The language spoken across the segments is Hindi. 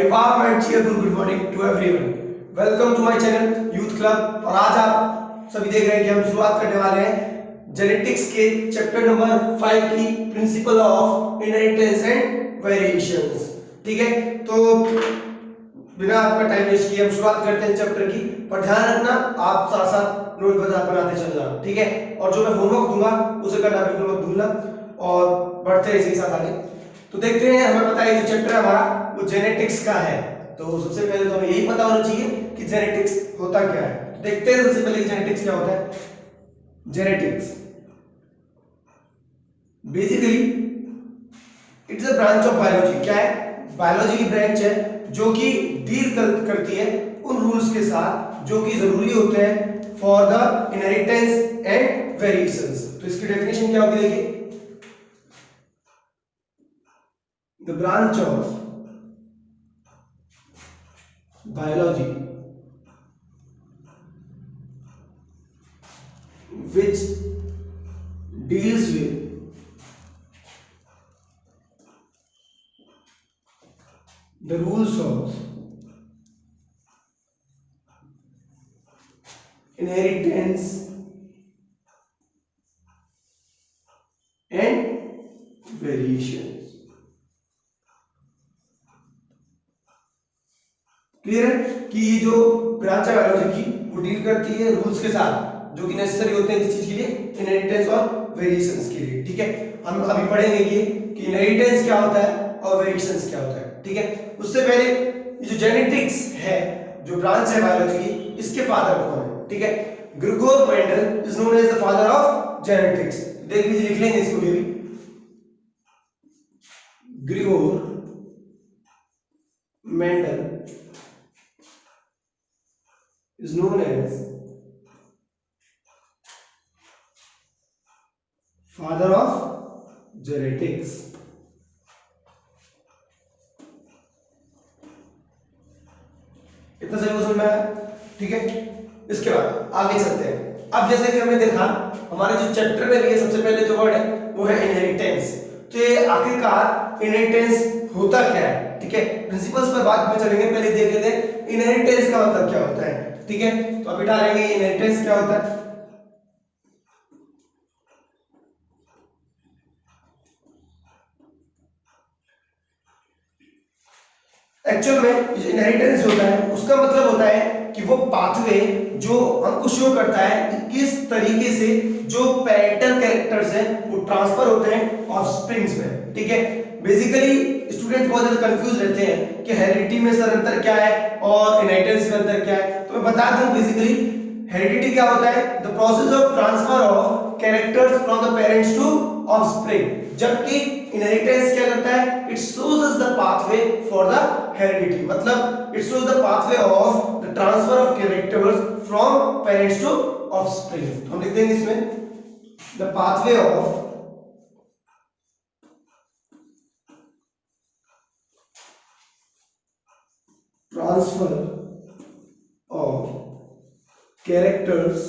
warm and cheerful good morning to everyone. Welcome to my channel Youth Club। और आज आप सभी देख रहे हैं कि हम शुरुआत करने वाले हैं जेनेटिक्स के चैप्टर नंबर 5 की principle of inheritance and variations. ठीक है, तो बिना आपका टाइम वेस्ट किए हम शुरुआत करते हैं चैप्टर की। पर ध्यान रखना, आप साथ साथ नोट बनाते चलना, ठीक है। और जो मैं होमवर्क दूंगा उसे करना बिल्कुल मत भूलना और बढ़ते हैं इसी के साथ आगे। तो देखते हैं, हमें पता है जो चैप्टर हमारा वो जेनेटिक्स का है। तो सबसे पहले तो हमें यही पता होना चाहिए कि जेनेटिक्स होता क्या है। तो देखते हैं सबसे पहले जेनेटिक्स क्या होता है। Genetics basically it's a branch of biology. क्या है? बायोलॉजी की ब्रांच है जो कि डील करती है उन रूल्स के साथ जो कि जरूरी होते हैं for the inheritance and variations. तो इसकी डेफिनेशन क्या होगी, देखिए। The branch of biology which deals with the rules of inheritance and variations। Clear है कि ये जो ब्रांच है बायोलॉजी की वो डील करती है रूल्स के साथ जो कि नेसेसरी होते हैं किस चीज के लिए, इनहेरिटेंस और वेरिएशंस के लिए। ठीक है, हम अभी पढ़ेंगे कि इनहेरिटेंस क्या होता है और वेरिएशंस क्या होता है। ठीक है, उससे पहले ये जो जेनेटिक्स है, जो ब्रांच है बायोलॉजी की, इसके फादर कौन है? ठीक है, Gregor Mendel is known as the father of genetics. देख लीजिए, लिख लेंगे इसको भी। Gregor Mendel is known as father of genetics। इतना सही समझ में आया? ठीक है, इसके बाद आगे चलते हैं। अब जैसे कि हमने देखा हमारे जो चैप्टर में भी है, सबसे पहले जो वर्ड है वो है इनहेरिटेंस। तो ये आखिरकार इनहेरिटेंस होता क्या है? ठीक है, प्रिंसिपल्स पर बाद में चलेंगे, पहले देख लेते हैं इनहेरिटेंस का मतलब क्या होता है। ठीक है, तो अभी डालेंगे इनहेरिटेंस क्या होता है। एक्चुअल में जो इनहेरिटेंस होता है उसका मतलब होता है कि वो पाथवे जो हमको शो करता है कि किस तरीके से जो पेरेंटल कैरेक्टर्स हैं वो ट्रांसफर होते हैं ऑफस्प्रिंग्स में। ठीक है, बेसिकली स्टूडेंट बहुत ज्यादा कंफ्यूज रहते हैं कि हेरिडिटी में सर अंतर क्या है और इनहेरिटेंस में अंतर क्या है। तो मैं बता दूं, बेसिकली हेरिडिटी क्या होता है? The process of transfer of characters from the parents to offspring. जबकि इनहेरिटेंस क्या करता है? It shows us the pathway for the heredity, मतलब it shows the pathway of the transfer of characters from parents to offspring. हम लिख देंगे इसमें the pathway of transfer of characters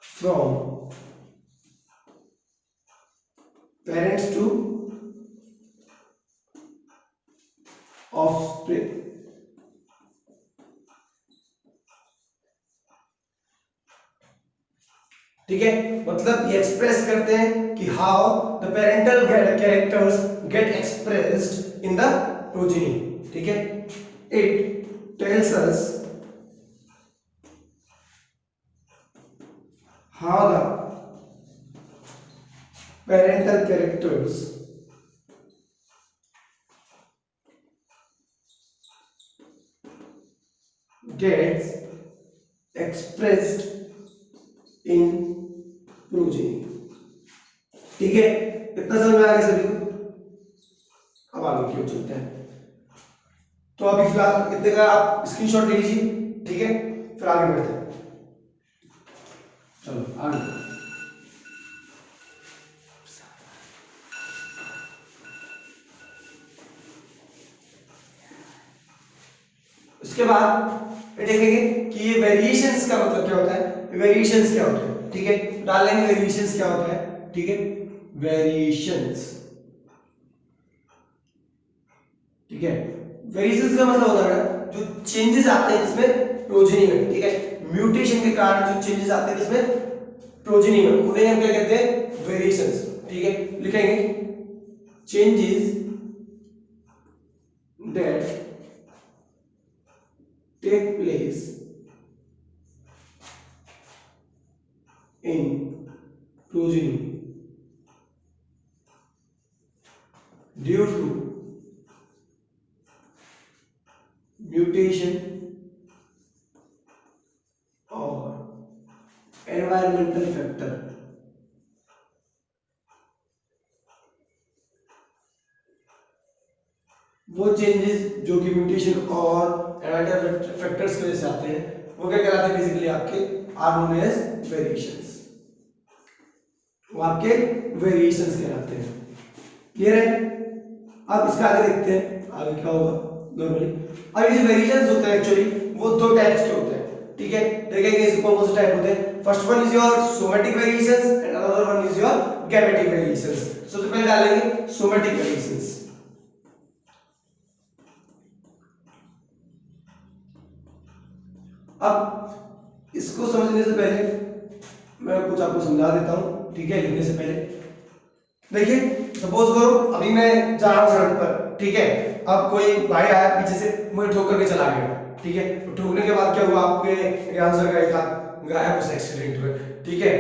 from parents to offspring. ठीक है, मतलब ये एक्सप्रेस करते हैं कि how the parental characters get expressed in the progeny. ठीक है, it tells us how the parental characters gets expressed in progeny। ठीक है, इतना समझ में आ गया सभी को? अब आगे की ओर चलते हैं। तो अभी फिलहाल इतने का आप स्क्रीनशॉट ले लीजिए। ठीक है, फिर आगे बढ़ते हैं। चलो आगे। उसके बाद देखेंगे कि ये वेरिएशंस का मतलब क्या होता है। वेरिएशंस क्या होते हैं? ठीक है, डालेंगे वेरिएशंस क्या होता है। ठीक है, वेरिएशंस ठीक है। वेरिएशंस का मतलब होता है जो चेंजेस आते हैं इसमें प्रोजेनी में, ठीक है, म्यूटेशन के कारण जो चेंजेस आते हैं इसमें प्रोजेनी में, उन्हें हम क्या कहते हैं, वेरिएशंस, ठीक है। लिखेंगे changes that take place in progeny due to mutation or environmental factor। वो चेंजेस जो कि म्यूटेशन और एनवायरमेंटल फैक्टर्स की वजह से आते हैं वो क्या कहलाते हैं, बेसिकली आपके आर नोन एज वेरिएशंस, वो आपके वेरिएशंस कहलाते हैं। क्लियर है। अब इसका आगे देखते हैं आगे क्या होगा नॉर्मली। अब ये जो वेरिएशंस होते हैं एक्चुअली वो दो टाइप्स के होते हैं, ठीक है। देखेंगे इसके कौन से टाइप होते हैं। First one is your somatic variations and another one is your gametic variations. सबसे पहले डालेंगे सोमेटिक वेरिएशंस। अब इसको समझने से पहले मैं कुछ आपको समझा देता हूं, ठीक है, लिखने से पहले। देखिए सपोज करो अभी मैं जा रहा हूं सड़क पर, ठीक है, अब कोई भाई आया पीछे से मुझे ठोकर के चला गया, ठीक है, तो ठोकने के बाद क्या हुआ, आपके आंसर का एक हाथ गायब उस एक्सीडेंट में, ठीक है।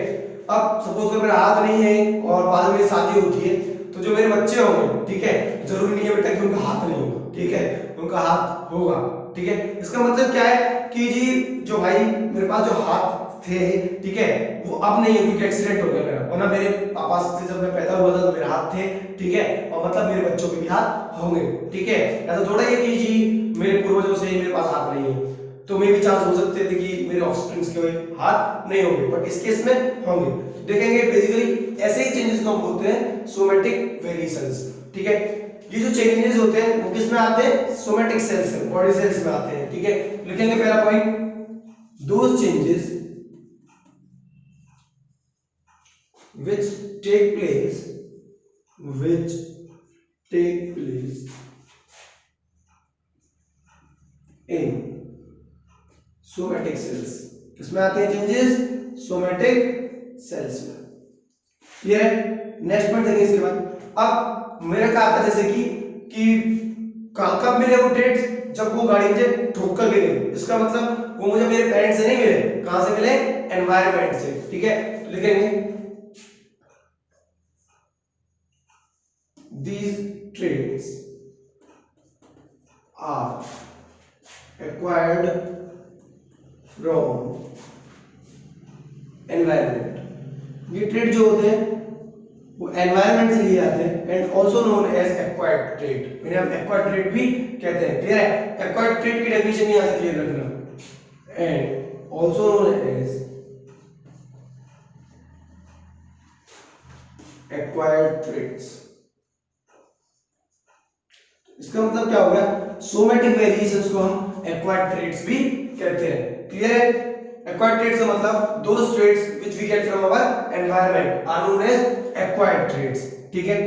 अब सपोज करो मेरा हाथ नहीं है और बाद में मेरी शादी होती है, तो जो मेरे बच्चे होंगे, ठीक है, जरूरी नहीं है बेटा कि उनका हाथ नहीं होगा, ठीक है, उनका हाथ होगा, ठीक है। इसका मतलब क्या है कि जी जो भाई मेरे पास जो हाथ थे, ठीक है, वो अब नहीं है क्योंकि एक्सीडेंट हो गया मेरा, वरना मेरे पापा से जब मैं पैदा हुआ था तो मेरे हाथ थे, ठीक है, और मतलब मेरे बच्चों के भी हाथ होंगे, ठीक है। ऐसा थोड़ा ही है कि जी मेरे पूर्वजों से मेरे पास हाथ नहीं है, तो मे भी चांस हो सकते थे कि मेरे ऑफस्प्रिंग्स के हाथ नहीं होंगे, बट इस केस में होंगे। देखेंगे बेसिकली ऐसे ही चेंजेस को हम बोलते हैं सोमेटिक वेरिएशंस, ठीक है। ये जो चेंजेस होते हैं वो किस में आते हैं, सोमेटिक सेल्स में, बॉडी सेल्स में आते हैं, ठीक है। लिखेंगे पहला point, those changes which take place in somatic cells। किसमें आते हैं चेंजेस, सोमेटिक सेल्स में। क्लियर है। नेक्स्ट पॉइंट देखेंगे इसके बाद। अब मेरा कहा था जैसे कि कब मिले वो डेट्स, जब वो गाड़ी मुझे ठोकर के गई, इसका मतलब वो मुझे मेरे पेरेंट्स से नहीं मिले, कहां से मिले, एनवायरनमेंट से, ठीक है। तो लिखेंगे these traits are acquired from environment। ये ट्रेड जो होते हैं वो एनवायरनमेंट से लिए आते हैं and also known as acquired trait, इन्हें हम एक्वायर्ड ट्रेड भी कहते हैं। क्लियर है। एक्वायर्ड ट्रेड की डेफिनेशन यहां से क्लियर रखना, and also known as acquired traits. इसका मतलब क्या हो गया, सोमेटिक वेरिएशंस को हम एक्वायर्ड ट्रेड्स भी कहते हैं। क्लियर है। एक्वायर्ड ट्रेड्स का मतलब those traits which we get from our environment are known as acquired traits, ठीक है।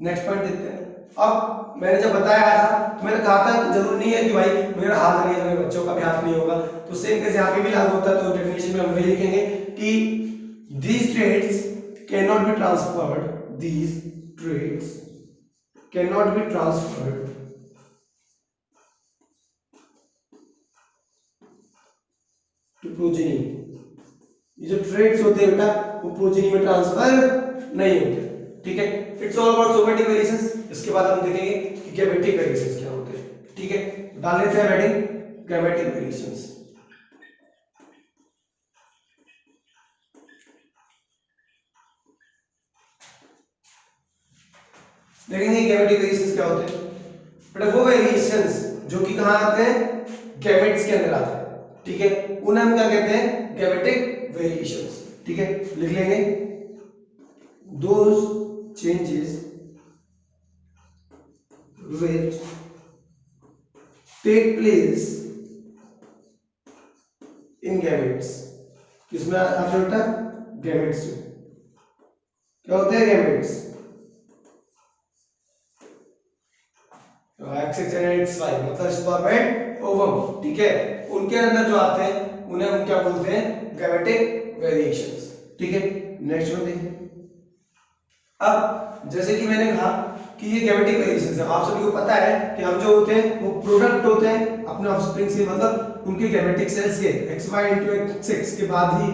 नेक्स्ट पॉइंट देखते हैं। अब मैंने जब बताया था तो मैंने कहा था कि जरूरी नहीं है कि भाई मेरा हाथ नहीं है मेरे बच्चों का भी हाथ नहीं होगा, तो सेम केस यहां पे भी लागू होता है। तो डेफिनेशन में हम वही लिखेंगे कि these traits cannot be transferred, these traits cannot be transferred to progeny। ये जो ट्रेड्स होते हैं बेटा वो प्रोजेनी में ट्रांसफर नहीं होते, ठीक है। It's all about somatic variations. इसके बाद हम देखेंगे कि गैमेटिक वेरिएशंस क्या होते हैं, ठीक है। डाल लेते हैं हेडिंग गैमेटिक वेरिएशंस। देखेंगे गैमेटिक वेरिएशंस क्या होते हैं। बेटा वो वेरिएशंस जो कि कहां आते हैं, गैमेट्स के अंदर आते हैं, ठीक है, उन्हें हम क्या कहते हैं, गैमेटिक वेरिएशंस, ठीक है। लिख लेंगे those changes which take place in gametes। किसमें आते हैं बेटा, गैमेट्स में। क्या होते हैं gametes, X X and X Y मतलब स्पर्म एंड ओवम, ठीक है, उनके अंदर जो आते हैं उन्हें हम क्या बोलते हैं, गैमेटिक वेरिएशंस, ठीक है। नेक्स्ट वन देखिए। अब जैसे कि मैंने कहा कि ये गैमेटिक वेरिएशंस है, आप सभी को पता है कि हम जो होते हैं वो प्रोडक्ट होते हैं अपने ऑफस्प्रिंग से, मतलब उनके गैमेटिक सेल्स के xy into xx के बाद ही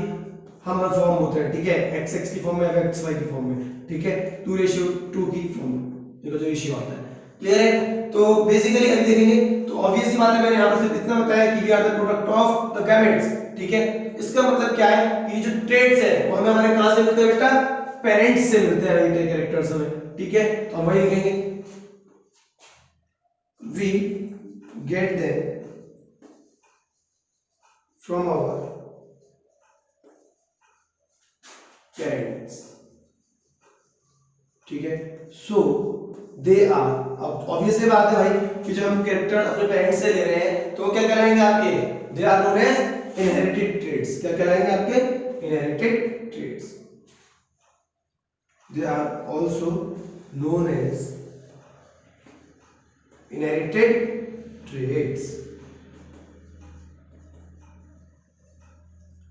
हम फॉर्म होते हैं, ठीक है, xx की फॉर्म में या xy की फॉर्म में, ठीक है, 2:2 की फॉर्म में, देखो जो रेशियो आता है, क्लियर है। तो बेसिकली अभी देखेंगे तो ऑब्वियस सी बात है, मैंने यहाँ पर सिर्फ इतना बताया कि we are the product of the gametes, ठीक है। इसका मतलब क्या है कि जो ट्रेड्स है वो हमें हमारे कहां से मिलते हैं बेटा, पेरेंट्स से मिलते हैं, इंटर कैरेक्टर्स में, ठीक है। तो हम वही लिखेंगे we get them from our parents, ठीक है। सो दे आर, अब ऑब्वियसली बात है भाई कि जब हम कैरेक्टर अपने पेरेंट्स से ले रहे हैं तो क्या कहलाएंगे आपके, they are known as inherited traits, क्या कहलाएंगे आपके, inherited traits, they are also known as inherited traits.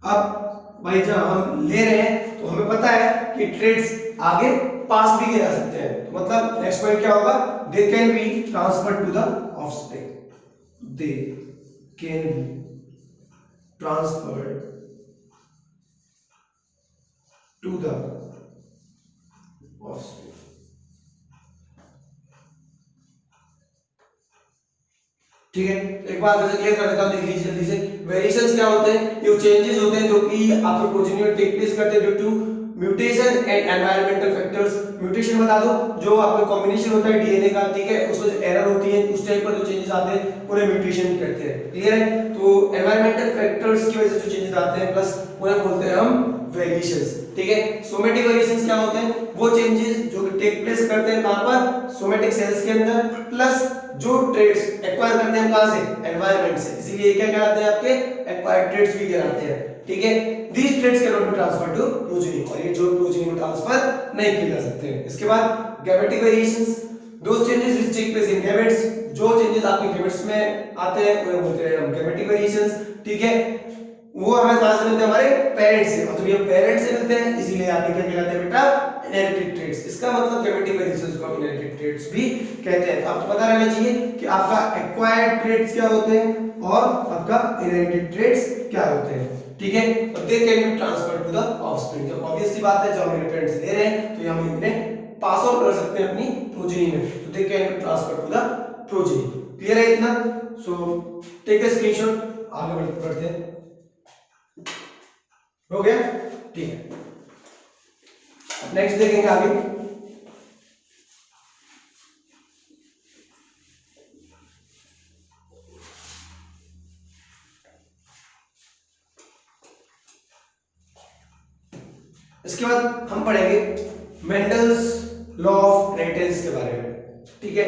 अब भाई जब हम ले रहे हैं तो हमें पता है कि ट्रेड्स आगे पास भी किए जा सकते हैं, तो मतलब नेक्स्ट पॉइंट क्या होगा, they can be transferred to the offspring, they can be transferred to the offspring, ठीक है। एक बार फिर से क्लियर कर देता हूं, देख लीजिए जल्दी से। वेरिएशंस क्या होते हैं, ये चेंजेस होते हैं जो कि आपके प्रोजेनी में टेक प्लेस करते हैं due to mutation and environmental factors. Mutation बता दो, जो आपका कॉम्बिनेशन होता है डीएनए का, ठीक है, उसमें जो एरर होती है उस टाइप पर जो चेंजेस आते हैं उन्हें म्यूटेशन कहते हैं, क्लियर है। तो एनवायरमेंटल फैक्टर्स की वजह से जो चेंजेस आते हैं प्लस उन्हें बोलते हैं हम वेरिएशंस, ठीक है। सोमेटिक वेरिएशंस क्या होते हैं, वो चेंजेस जो टेक प्लेस करते हैं कहां पर, सोमेटिक सेल्स के अंदर, प्लस जो ट्रेड्स एक्वायर करते हैं हम कहां से, एनवायरनमेंट से, इसीलिए क्या कहलाते हैं आपके, एक्वायर्ड ट्रेड्स भी कहलाते हैं, ठीक है। These traits can not be transferred to progeny, और ये जो प्रोजेनी में ट्रांसफर नहीं किए जा सकते हैं। इसके बाद gametic variations, those changes which take place in gametes, जो चेंजेस आपके गैमेट्स में आते हैं उन्हें बोलते हैं हम गैमेटिक वेरिएशंस, ठीक है। वो हमें कहां से मिलते हैं, हमारे पेरेंट्स से, मतलब ये पेरेंट्स से मिलते हैं, इसीलिए आपके क्या कहलाते हैं बेटा, इनहेरिटेड ट्रेड्स। इसका मतलब गैमेटिक वेरिएशंस को इनहेरिटेड ट्रेड्स भी कहते हैं। तो आपको पता रहना चाहिए कि आपका एक्वायर्ड ट्रेड्स क्या होते हैं और आपका इनहेरिटेड ट्रेड्स क्या होते हैं, ठीक है। और they can be transferred to the offspring, तो ऑब्वियस सी बात है जब हम पेरेंट्स ले रहे हैं तो हम इन्हें पास ऑन कर सकते हैं अपनी प्रोजेनी में, तो they can be transferred to the progeny, clear है इतना। सो टेक अ स्क्रीनशॉट, आगे बढ़ते हैं, हो गया, ठीक है। नेक्स्ट देखेंगे आगे। इसके बाद हम पढ़ेंगे मेंडल्स लॉ ऑफ इनहेरिटेंस के बारे में, ठीक है,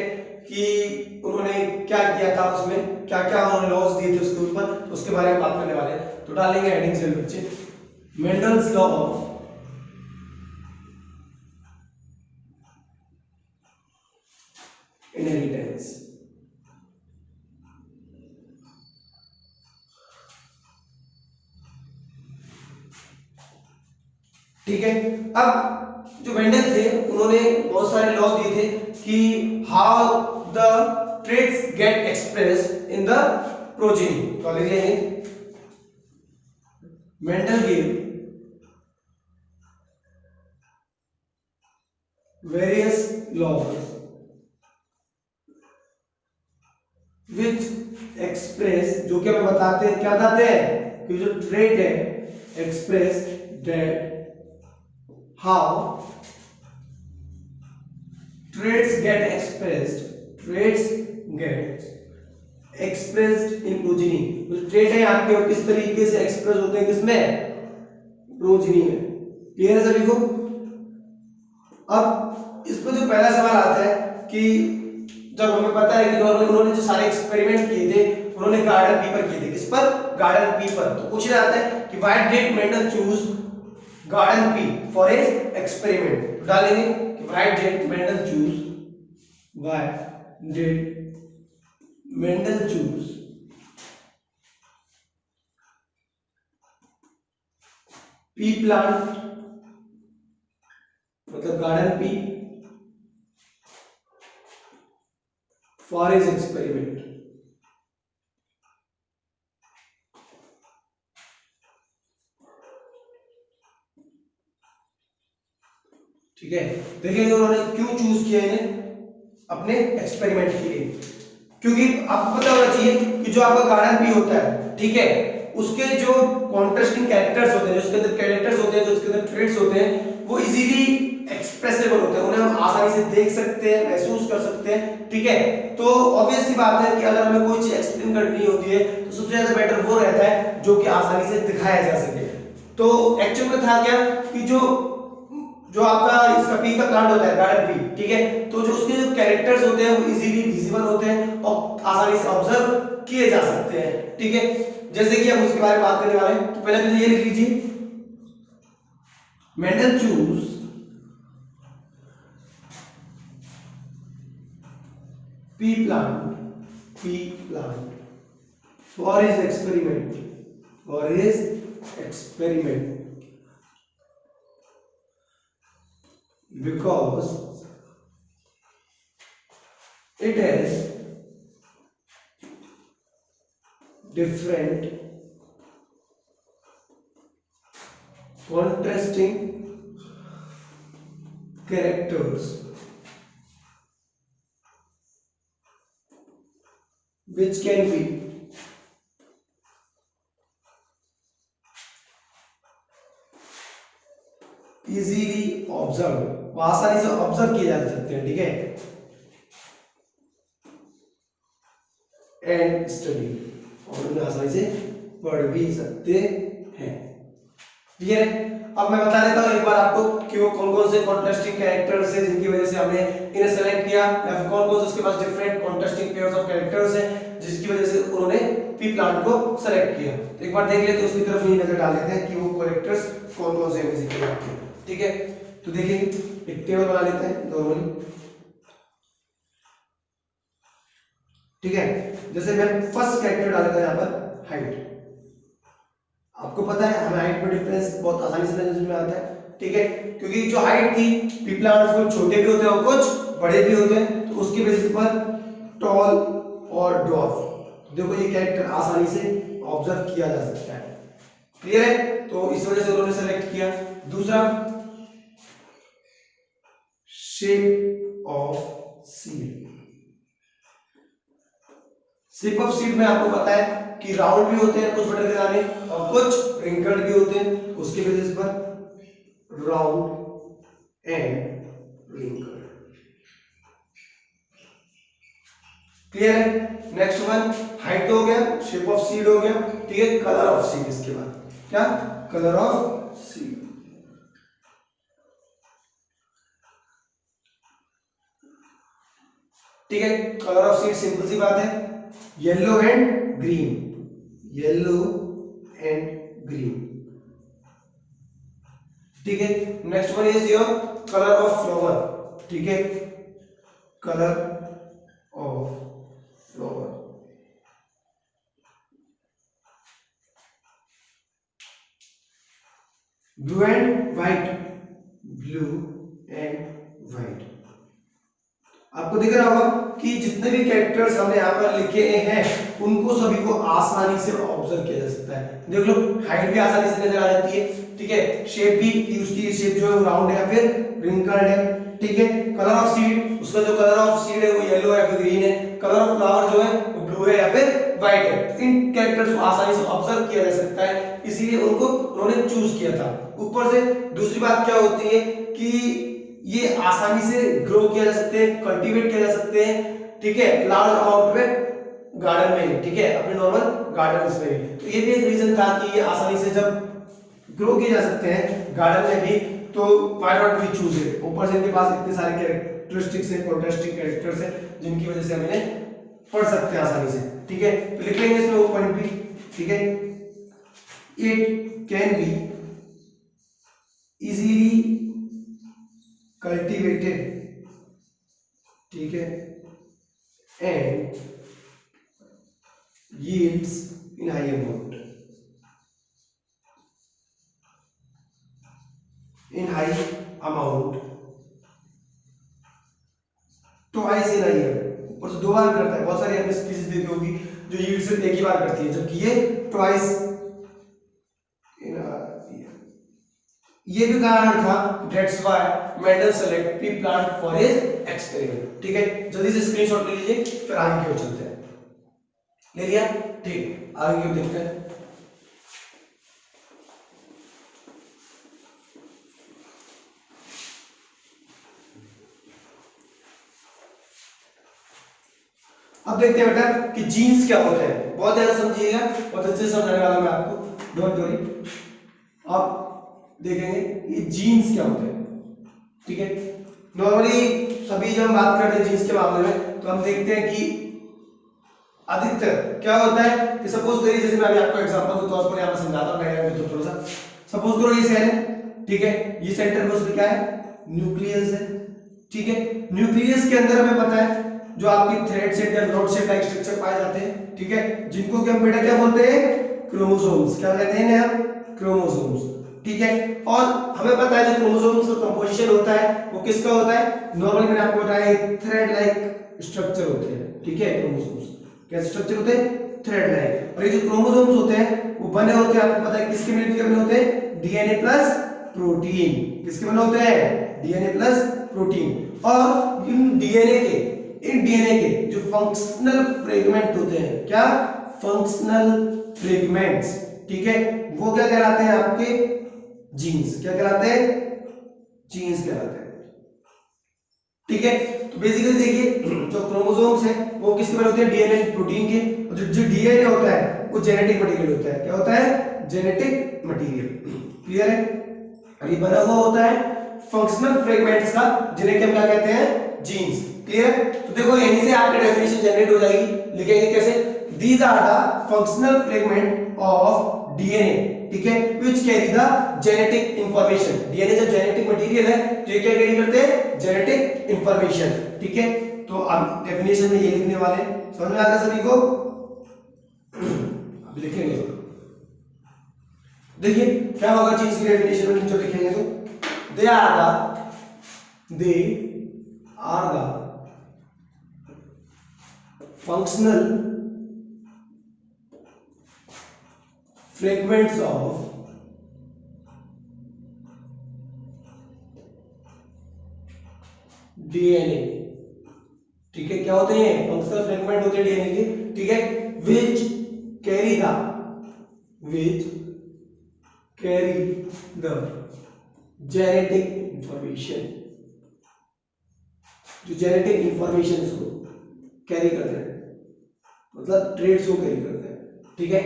कि उन्होंने क्या किया था, उसमें क्या क्या उन्होंने लॉज दिए थे उसके ऊपर, तो उसके बारे में बात करने वाले हैं। तो डालेंगे हेडिंग से बच्चे, मेंडल्स लॉ ऑफ इनहेरिटेंस, ठीक है। अब जो मेंडल थे उन्होंने बहुत सारे लॉ दिए थे कि how the traits get expressed in the progeny, तो लिख लेंगे Mendel give various laws which express, जो कि हमें बताते हैं, क्या बताते हैं कि जो ट्रेड है express that how trades get expressed in progeny, जो ट्रेड है आपके वो किस तरीके से एक्सप्रेस होते हैं, किसमें, प्रोजेनी में, क्लियर है सभी को। अब इस पर जो पहला सवाल आता है कि जब हमें पता है कि नॉर्मली उन्होंने जो सारे एक्सपेरिमेंट किए थे उन्होंने गार्डन पी पर किए थे, किस पर, गार्डन पी पर, तो पूछना आता है कि why did Mendel choose garden pea for his experiment, तो डालेंगे कि why did Mendel choose, why did Mendel choose pea plant मतलब garden pea for his experiment. ठीक है, देखिए उन्होंने क्यों चूज किया इन्हें अपने एक्सपेरिमेंट के लिए, क्योंकि आपको पता होना चाहिए कि जो आपका गार्डन पी होता है, ठीक है, उसके जो कॉन्ट्रास्टिंग कैरेक्टर्स होते हैं, जो उसके अंदर कैरेक्टर्स होते हैं, जो उसके अंदर ट्रेट्स होते हैं, वो इजीली एक्सप्रेसिबल होते हैं, उन्हें हम आसानी से देख सकते हैं, महसूस कर सकते हैं। ठीक है, तो ऑब्वियस सी बात है कि अगर हमें कोई चीज एक्सप्लेन करनी होती है तो सबसे ज्यादा बेटर वो रहता है जो कि आसानी से दिखाया जा सके। तो एक्चुअल में था क्या कि जो जो आपका इसका पी का प्लांट होता है गार्डन पी, ठीक है, तो जो उसके जो कैरेक्टर्स होते हैं वो इजीली विजिबल होते हैं और आसानी से ऑब्जर्व किए जा सकते हैं। ठीक है, जैसे कि हम उसके बारे में बात करने वाले हैं, तो पहले तो ये लिख लीजिए, Mendel choose pea plant for his experiment because it has different contrasting characters which can be easily observed, वो आसानी से ऑब्जर्व किए जा सकते हैं। ठीक है, एंड स्टडी, और उन्हें आसानी से पढ़ भी सकते हैं। क्लियर है? अब मैं बता देता हूं एक बार आपको कि वो कौन कौन से कॉन्ट्रास्टिंग कैरेक्टर्स हैं जिनकी वजह से हमने इन्हें सेलेक्ट किया, या फिर कौन कौन से उसके पास different contrasting pairs of characters हैं जिसकी वजह से उन्होंने पी प्लांट को सेलेक्ट किया। तो एक बार देख लेते हैं, उसकी तरफ ही नजर डाल लेते हैं कि वो कैरेक्टर्स कौन कौन से हैं बेसिकली। ठीक है, तो देखिए एक टेबल बना लेते हैं नॉर्मली। ठीक है, जैसे मैं फर्स्ट कैरेक्टर डाल देता हूं यहां पर हाइट। आपको पता है हमें हाइट में डिफरेंस बहुत आसानी से नजर में आता है। ठीक है, क्योंकि जो हाइट थी पी प्लांट्स कुछ छोटे भी होते हैं और कुछ बड़े भी होते हैं, तो उसके बेसिस पर टॉल और ड्वार्फ, देखो ये कैरेक्टर आसानी से ऑब्जर्व किया जा सकता है। क्लियर है? तो इस वजह से उन्होंने सेलेक्ट किया। दूसरा, shape of seed. Shape of seed में आपको पता है कि राउंड भी होते हैं कुछ बड़े दाने और कुछ रिंकल्ड भी होते हैं, उसके बेसिस पर राउंड एंड रिंकल्ड। क्लियर है? नेक्स्ट वन, हाइट हो गया, शेप ऑफ सीड हो गया, ठीक है, कलर ऑफ सीड, इसके बाद क्या, कलर ऑफ सीड। ठीक है, कलर ऑफ सीड सिंपल सी बात है, yellow and green, yellow and green. ठीक है, next one is your colour of flower. ठीक है, colour of flower, blue and white, blue and white. आपको दिख रहा होगा कि जितने भी कैरेक्टर्स हमने यहाँ पर लिखे हैं उनको सभी को आसानी से ऑब्जर्व किया जा सकता है। देख लो, हाइट भी आसानी से नजर आ जाती है। ठीक है, शेप भी, उसकी शेप जो है वो राउंड है या फिर रिंकल्ड है। ठीक है, कलर ऑफ सीड, उसका जो कलर ऑफ सीड है वो येलो है या फिर ग्रीन है। कलर ऑफ फ्लावर जो है वो ब्लू है या फिर व्हाइट है। इन कैरेक्टर्स को आसानी से ऑब्जर्व किया जा सकता है, इसीलिए उनको उन्होंने चूज किया था। ऊपर से दूसरी बात क्या होती है कि ये आसानी से ग्रो किया जा सकते हैं, कल्टीवेट किया जा सकते हैं। ठीक है, लार्ज अमाउंट में गार्डन में, ठीक है, अपने नॉर्मल गार्डन्स में। तो ये भी एक रीजन था कि ये आसानी से जब ग्रो किए जा सकते हैं गार्डन में भी, तो why not we choose it. ऊपर से इनके पास इतने सारे कैरेक्टरिस्टिक्स हैं, कॉन्ट्रास्टिंग कैरेक्टर्स हैं, जिनकी वजह से हम इन्हें पढ़ सकते हैं आसानी से। ठीक है, तो लिख लेंगे इसमें वो पॉइंट भी। ठीक है, it can be easily cultivated, ठीक है, and yields in high amount, in high amount twice in a year, ऊपर से 2 बार करता है। बहुत सारी आपने स्पीशीज देखी होगी जो यील्ड सिर्फ एक ही बार करती है, जबकि ये ट्वाइस इन अ ईयर। ये भी कारण था, that's why Mendel select P plant for his experiment. ठीक है, जल्दी से स्क्रीनशॉट ले लीजिए, फिर आगे की ओर चलते हैं। ले लिया? ठीक, आगे की ओर देखते हैं। अब देखते हैं बेटा कि जीन्स क्या होते हैं। बहुत ज्यादा समझिएगा, बहुत अच्छे से समझाने वाला मैं आपको, डोंट वरी। आप देखेंगे ये जीन्स क्या होते हैं। ठीक है, नॉर्मली सभी जब हम बात करते हैं जीन्स के मामले में, तो हम देखते हैं कि अधिकतर क्या होता है कि सपोज करिए, जैसे मैं अभी आपको एग्जांपल के तौर पर यहां पर समझाता हूं, तो थोड़ा सा सपोज करो ये सेल है। ठीक है, ये सेंटर में उसमें क्या है, न्यूक्लियस है। ठीक है, न्यूक्लियस के अंदर हमें पता है जो आपकी थ्रेड सेट या नोड सेट टाइप स्ट्रक्चर पाए जाते हैं। ठीक है, जिनको कि हम बेटा क्या बोलते हैं, क्रोमोसोम्स। क्या कहते हैं ना, क्रोमोसोम्स। ठीक है, और हमें पता है जो क्रोमोसोम्स का कंपोजिशन होता है वो किसका होता है, नॉर्मली मैंने आपको बताया थ्रेड लाइक स्ट्रक्चर होते हैं। ठीक है, क्रोमोसोम्स कैसे स्ट्रक्चर होते हैं, थ्रेड लाइक। और ये जो क्रोमोसोम्स होते हैं वो बने होते हैं, आपको पता है किसके मिलकर बने होते हैं, डीएनए प्लस प्रोटीन। किसके बने होते हैं, डीएनए प्लस प्रोटीन। और इन डीएनए के जो फंक्शनल फ्रेगमेंट होते हैं, क्या, फंक्शनल फ्रेगमेंट्स। ठीक है, वो क्या कहलाते हैं, आपके जीन्स। क्या कहलाते हैं, जीन्स कहलाते हैं। ठीक है, तो बेसिकली देखिए जो क्रोमोसोम्स है वो किसके बने होते हैं, डीएनए प्रोटीन के। और जो डीएनए होता है वो जेनेटिक मटेरियल होता है। क्या होता है, जेनेटिक मटेरियल। क्लियर है, और ये बना हुआ होता है फंक्शनल फ्रेगमेंट्स का, जिन्हें हम क्या कहते हैं, जीन्स। क्लियर है, तो देखो यहीं से आपकी डेफिनेशन जनरेट हो जाएगी। लिखेंगे कैसे, these are the functional fragment of DNA. ठीक है, which carry the genetic information। DNA जब जेनेटिक मटेरियल है तो ये क्या कैरी करते हैं, जेनेटिक इंफॉर्मेशन। ठीक है, तो अब डेफिनेशन में ये लिखने वाले हैं, समझ में आ गया सभी को। अब लिखेंगे, देखिए क्या होगा चीज की डेफिनेशन में जो लिखेंगे, तो they are the functional fragments of DNA. ठीक है, क्या होते हैं, फंक्शनल फ्रेगमेंट होते हैं डीएनए के। ठीक है, which carry the genetic information, जो जेनेटिक इंफॉर्मेशन को कैरी करते हैं, मतलब ट्रेड्स को कैरी करते हैं। ठीक है,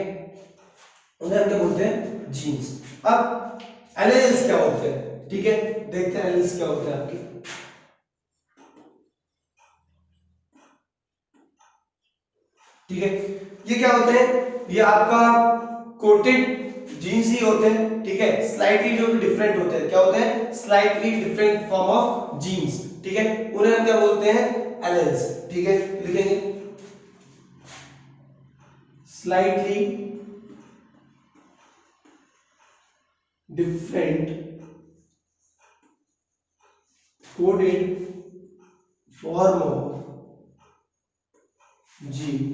उन्हें हम क्या बोलते हैं, जीन्स। अब एलेल्स क्या होते हैं, ठीक है, देखते हैं एलेल्स क्या होते हैं आपके। ठीक है, ये क्या होते हैं, ये आपका कोटेड जीन्स ही होते हैं। ठीक है, स्लाइटली जो डिफरेंट होते हैं, क्या होते हैं, slightly different form of genes. ठीक है, उन्हें हम क्या बोलते हैं, एलेल्स। ठीक है, लिखेंगे slightly different coded form of gene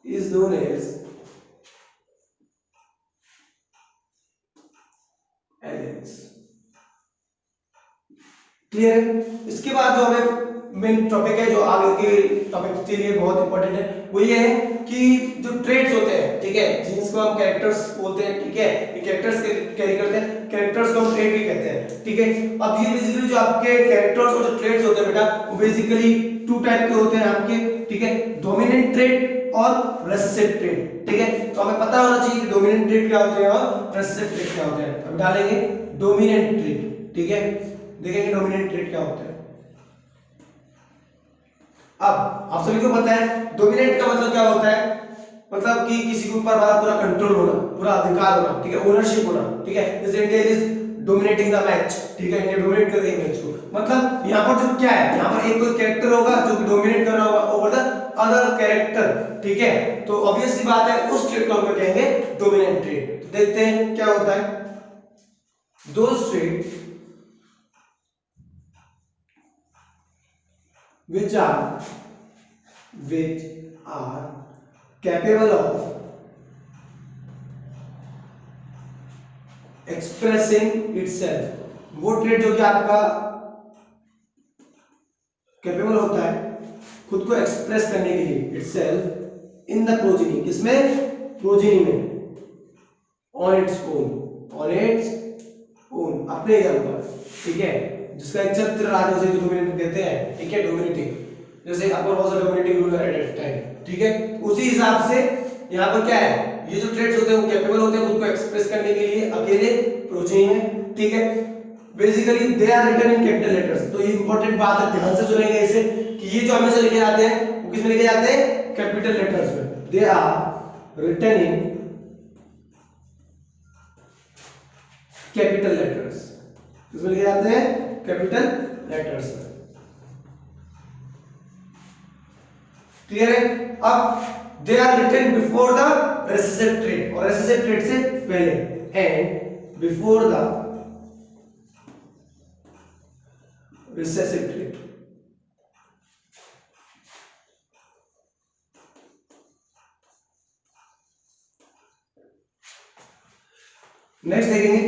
is known as alleles। Clear है, इसके बाद जो हमें मेन टॉपिक है, जो आगे के टॉपिक के लिए बहुत इंपॉर्टेंट है, वो ये है कि जो ट्रेड्स होते हैं, ठीक है, जीन्स को हम कैरेक्टर्स बोलते हैं। ठीक है, ये कैरेक्टर्स कैरी करते हैं, कैरेक्टर्स को हम ट्रेड भी कहते हैं। ठीक है, अब ये बेसिकली जो आपके कैरेक्टर्स और जो ट्रेड्स होते हैं बेटा, वो बेसिकली टू टाइप के होते हैं आपके। ठीक है, डोमिनेंट ट्रेड और रेसेसिव ट्रेड। ठीक है, तो हमें पता होना चाहिए कि डोमिनेंट ट्रेड क्या होते हैं और रेसेसिव ट्रेड क्या होते हैं। अब डालेंगे डोमिनेंट ट्रेड। ठीक है, देखेंगे डोमिनेंट ट्रेड क्या होता है। अब आप सभी को पता है डोमिनेंट का मतलब क्या होता है, मतलब कि किसी के ऊपर हमारा पूरा कंट्रोल होना, पूरा अधिकार होना। ठीक है, ओनरशिप होना। ठीक है, जैसे India is dominating the match, ठीक है, इंडिया डोमिनेट कर रही है मैच को। मतलब यहाँ पर जो क्या है, यहाँ पर एक कोई कैरेक्टर होगा जो कि डोमिनेट कर रहा होगा ओवर द अदर कैरेक्टर, ठीक है। तो ऑब्वियस सी बात है उस ट्रेड को हम कहेंगे डोमिनेंट ट्रेड। तो देखते हैं क्या होता है। Those trade which are capable of expressing itself, वो ट्रेड जो कि आपका कैपेबल होता है खुद को एक्सप्रेस करने के लिए, itself in the progeny, किसमें, प्रोजेनी में, on its own, अपने दम पर, ठीक है, जिसका एक चरित्र राज उसे डोमिनेट कहते हैं, ठीक है, डोमिनेटिंग, जैसे Akbar was a dominating ruler at that time, ठीक है। उसी हिसाब से यहाँ पर क्या है, ये जो ट्रेड्स होते हैं वो कैपेबल होते हैं खुद को एक्सप्रेस करने के लिए अकेले प्रोजेनी में, ठीक है। Basically they are written in capital letters. तो ये इंपॉर्टेंट बात है, ध्यान से सुनेंगे इसे कि ये जो हमेशा लिखे जाते हैं वो किसमें लिखे जाते हैं, कैपिटल लेटर्स में। They are written in capital letters, किसमें लिखे जाते हैं, कैपिटल लेटर्स में, क्लियर है। अब they are written before the recessive trait, और रेसेसिव ट्रेड से पहले, and before the recessive trait. Next देखेंगे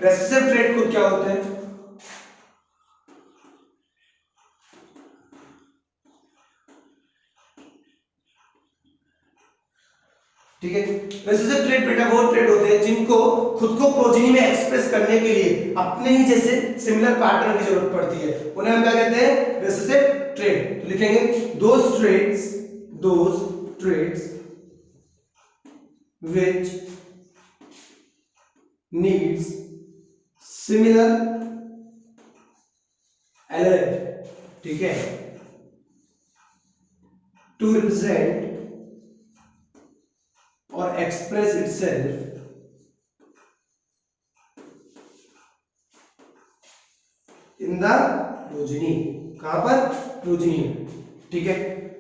रेसेसिव ट्रेड को क्या होते हैं। ठीक है, रेसेसिव ट्रेड बेटा वो ट्रेड होते हैं जिनको खुद को प्रोजेनी में एक्सप्रेस करने के लिए अपने ही जैसे सिमिलर पैटर्न की जरूरत पड़ती है, उन्हें हम क्या कहते हैं, रेसेसिव ट्रेड। तो लिखेंगे those traits which needs similar element, ठीक है, to represent or express itself in the progeny, कहां पर, प्रोजेनी में, ठीक है।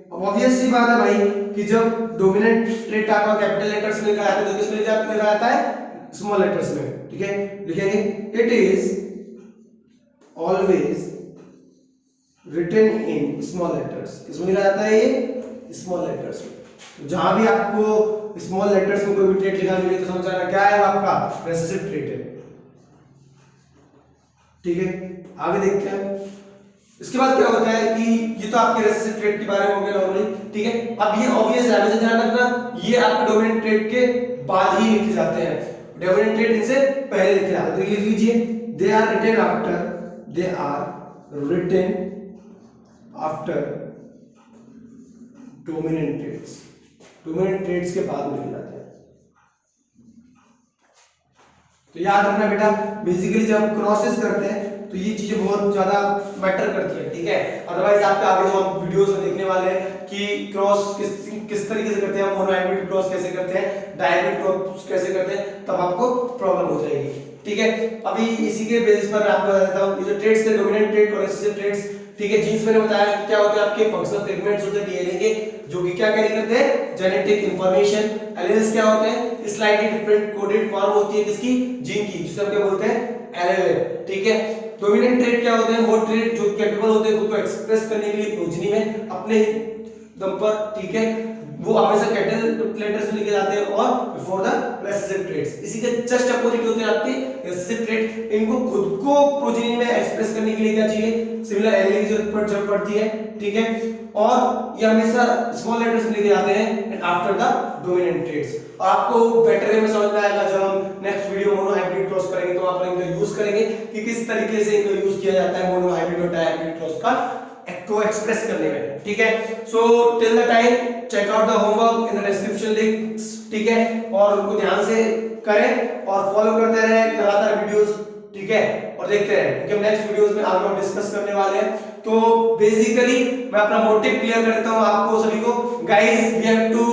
अब ऑब्वियस सी बात है भाई कि जब डोमिनेंट ट्रेड आपका कैपिटल लेटर्स में लिखा जाता है तो किसमें लिखा जाता है, स्मॉल लेटर्स में, ठीक है। लिखेंगे it is always written in small letters, किसमें लिखा जाता है, ये स्मॉल लेटर्स में। तो जहां भी आपको स्मॉल लेटर्स में कोई भी ट्रेड लिखा मिले तो समझ जाना क्या है, आपका रेसेसिव ट्रेड है, ठीक है। आगे देखते हैं इसके बाद क्या होता है कि ये तो आपके रेसेसिव ट्रेड के बारे में हो गया नॉर्मली, ठीक है। अब ये ऑब्वियस है, हमें ध्यान रखना ये आपके डोमिनेंट ट्रेड के बाद ही लिखे जाते हैं, डोमिनेंट ट्रेड इनसे पहले लिखे जाते हैं। तो लिख लीजिए they are written after dominant traits, dominant traits के बाद में लिखे जाते हैं। तो याद रखना बेटा, बेसिकली जब हम क्रॉसेस करते हैं तो ये चीजें बहुत ज्यादा मैटर करती है, ठीक है। अदरवाइज आपके आगे जो हम वीडियोस में देखने वाले हैं कि क्रॉस किस तरीके से करते हैं, मोनोहाइब्रिड क्रॉस कैसे करते हैं, डायहाइब्रिड क्रॉस कैसे करते हैं, तब आपको प्रॉब्लम हो जाएगी, ठीक है। अभी इसी के बेसिस पर मैं आपको बता देता हूं ये जो ट्रेड्स थे, डोमिनेंट ट्रेड और रेसेसिव ट्रेड्स, ठीक है। जीन्स मैंने बताया क्या होते हैं, आपके फंक्शनल सेगमेंट्स होते हैं डीएनए के, जो कि क्या कैरी करते हैं, जेनेटिक इंफॉर्मेशन। एलील्स क्या होते हैं, स्लाइटली डिफरेंट कोडेड फॉर्म होती है किसकी, जीन की, जिसे हम क्या बोलते हैं, एलील, ठीक है। डोमिनेंट ट्रेड क्या होते हैं, वो ट्रेड जो कैपेबल होते हैं खुद को एक्सप्रेस करने के लिए प्रोजेनी में अपने दम पर, ठीक है, वो हमेशा कैपिटल लेटर्स में लिखे जाते हैं और बिफोर द रेसेसिव ट्रेड्स। इसी के जस्ट अपोजिट होते हैं आपके रेसेसिव ट्रेड, इनको खुद को प्रोजेनी में एक्सप्रेस करने के लिए क्या चाहिए, सिमिलर एलील की जरूरत पड़ती है, ठीक है। और ये हमेशा स्मॉल लेटर्स में लिखे जाते हैं and after the dominant traits. आपको बेटर वे में समझ में आएगा जब हम नेक्स्ट वीडियो मोनोहाइब्रिड क्रॉस करेंगे, तो वहां पर इनका यूज करेंगे कि किस तरीके से इनका यूज किया जाता है मोनोहाइब्रिड और डायहाइब्रिड क्रॉस का को एक्सप्रेस करने में, ठीक है। So till the time check out the homework in the description links, ठीक है, और उनको ध्यान से करें और फॉलो करते रहें लगातार वीडियोस, ठीक है, और देखते रहें क्योंकि हम नेक्स्ट वीडियोस में आगे हम डिस्कस करने वाले हैं। तो बेसिकली मैं अपना मोटिव क्लियर करता हूं आपको सभी को, guys we have to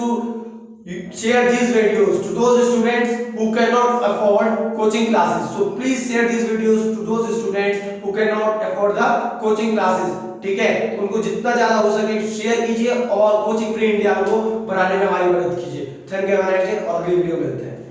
You share these videos to those students who cannot afford coaching classes. So please share these videos to those students who cannot afford the coaching classes. ठीक है, उनको जितना ज्यादा हो सके शेयर कीजिए और कोचिंग फ्री इंडिया को बनाने में हमारी मदद कीजिए। थैंक यू और अगली वीडियो मिलते हैं।